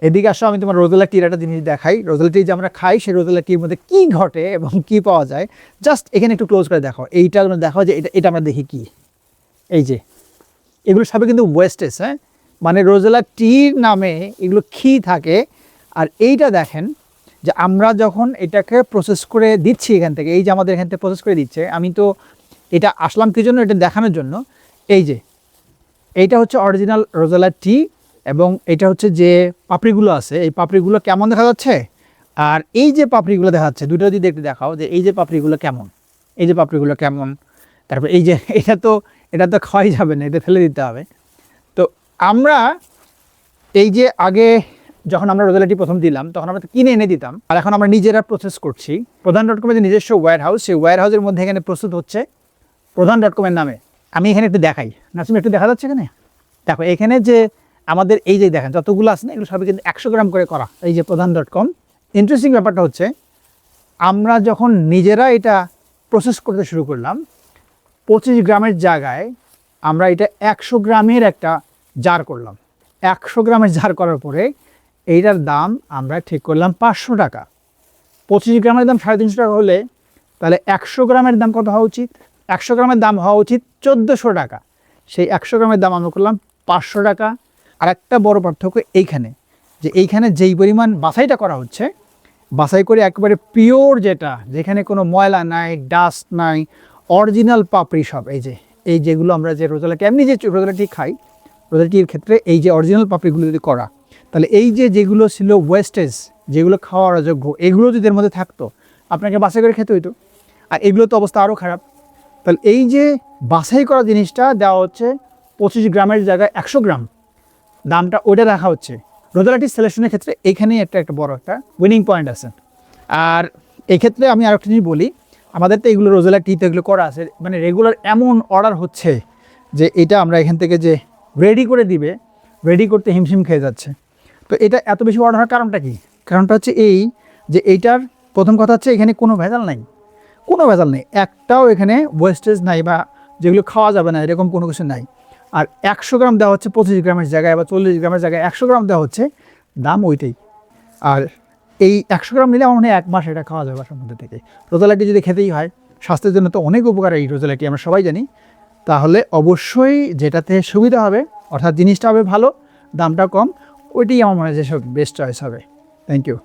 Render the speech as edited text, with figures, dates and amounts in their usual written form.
এদিকে আসো, আমি তোমার রোজেলা টির একটা জিনিস দেখাই। রোজেলা টি যে আমরা খাই, সেই রোজেলা টির মধ্যে কী ঘটে এবং কী পাওয়া যায়, জাস্ট এখানে একটু ক্লোজ করে দেখো। এইটা আমরা দেখো যে এটা আমরা দেখি কি, এই যে এগুলো সবই কিন্তু ওয়েস্টেজ। হ্যাঁ, মানে রোজেলা টির নামে এগুলো ঘি থাকে। আর এইটা দেখেন যে আমরা যখন এটাকে প্রসেস করে দিচ্ছি এখান থেকে, এই যে আমাদের এখান থেকে প্রসেস করে দিচ্ছে, আমি তো এটা আসলাম কী জন্য, এটা দেখানোর জন্য। এই যে এইটা হচ্ছে অরিজিনাল রোজেলা টি, এবং এটা হচ্ছে যে পাপড়িগুলো আছে, এই পাপড়িগুলো কেমন দেখা যাচ্ছে, আর এই যে পাপড়িগুলো দেখা যাচ্ছে, দুটো যদি একটু দেখাও যে এই যে পাপড়িগুলো কেমন, এই যে পাপড়িগুলো কেমন। তারপর এই যে এটা তো খাওয়াই যাবে না, এটা ফেলে দিতে হবে। তো আমরা এই যে আগে যখন আমরা রোজেলা টি প্রথম দিলাম, তখন আমরা কিনে এনে দিতাম, আর এখন আমরা নিজেরা প্রসেস করছি। প্রধান.কমের যে নিজস্ব ওয়্যার হাউস, সেই ওয়্যার হাউসের মধ্যে এখানে প্রস্তুত হচ্ছে প্রধান.কমের নামে। আমি এখানে একটু দেখাই, নাসিম একটু দেখা যাচ্ছে এখানে, দেখো এখানে যে আমাদের এই যে দেখেন যতগুলো আছে না, এগুলো সবই কিন্তু 100 গ্রাম করে করা, এই যে প্রধান.কম। ইন্টারেস্টিং ব্যাপারটা হচ্ছে, আমরা যখন নিজেরা এটা প্রসেস করতে শুরু করলাম, 25 গ্রামের জায়গায় আমরা এটা 100 গ্রামের একটা জার করলাম। 100 গ্রামের জার করার পরে এইটার দাম আমরা ঠিক করলাম 500 টাকা। 25 গ্রামের দাম 350 টাকা হলে তাহলে 100 গ্রামের দাম কত হওয়া উচিত? 100 গ্রামের দাম হওয়া উচিত 1400 টাকা। সেই 100 গ্রামের দাম আমরা করলাম 500 টাকা। আর একটা বড় পার্থক্য এইখানে, যে এইখানে যেই পরিমাণ বাছাইটা করা হচ্ছে, বাছাই করে একেবারে পিওর, যেটা যেখানে কোনো ময়লা নাই, ডাস্ট নাই, অরিজিনাল পাপড়ি সব। এই যেগুলো আমরা যে রোজেলাটি, এমনি যে রোজেলাটি খাই, রোজেলাটির ক্ষেত্রে এই যে অরিজিনাল পাপড়িগুলো যদি করা, তাহলে এই যেগুলো ছিল ওয়েস্টেজ, যেগুলো খাওয়ার অযোগ্য, এগুলো যদি এর মধ্যে থাকতো, আপনাকে বাছাই করে খেতে হইতো। আর এগুলো তো অবস্থা আরও খারাপ। তাহলে এই যে বাছাই করা জিনিসটা দেওয়া হচ্ছে 25 গ্রামের জায়গায় 100 গ্রাম, দামটা ওইটা রাখা হচ্ছে। রোজেলাটি সিলেকশনের ক্ষেত্রে এইখানেই একটা বড় একটা উইনিং পয়েন্ট আছে। আর এই ক্ষেত্রে আমি আরেকটা জিনিস বলি, আমাদের তো এগুলো রোজেলা টিতে এগুলো করা আছে, মানে রেগুলার এমন অর্ডার হচ্ছে যে এটা আমরা এখান থেকে যে রেডি করে দিবে, রেডি করতে হিমশিম খেয়ে যাচ্ছে। তো এটা এত বেশি অর্ডার হওয়ার কারণটা কি? কারণটা হচ্ছে এই যে এইটার প্রথম কথা হচ্ছে এখানে কোনো ভেজাল নাই, কোনো ভেজাল নেই, একটাও এখানে ওয়েস্টেজ নাই বা যেগুলো খাওয়া যাবে না এরকম কোনো কিছু নাই। আর 100 গ্রাম দেওয়া হচ্ছে 25 গ্রামের জায়গায়, বা 40 গ্রামের জায়গায় 100 গ্রাম দেওয়া হচ্ছে, দাম ওইটাই। আর এই 100 গ্রাম নিলে আমার মনে হয় 1 মাস এটা খাওয়া যাবে বাসার মধ্যে থেকে। রোজেলাটি যদি খেতেই হয়, স্বাস্থ্যের জন্য তো অনেক উপকার এই রোজেলাটি, আমরা সবাই জানি। তাহলে অবশ্যই যেটাতে সুবিধা হবে, অর্থাৎ জিনিসটা হবে ভালো, দামটা কম, ওইটাই আমার মনে হয় যে সব বেস্ট চয়েস হবে। Thank you.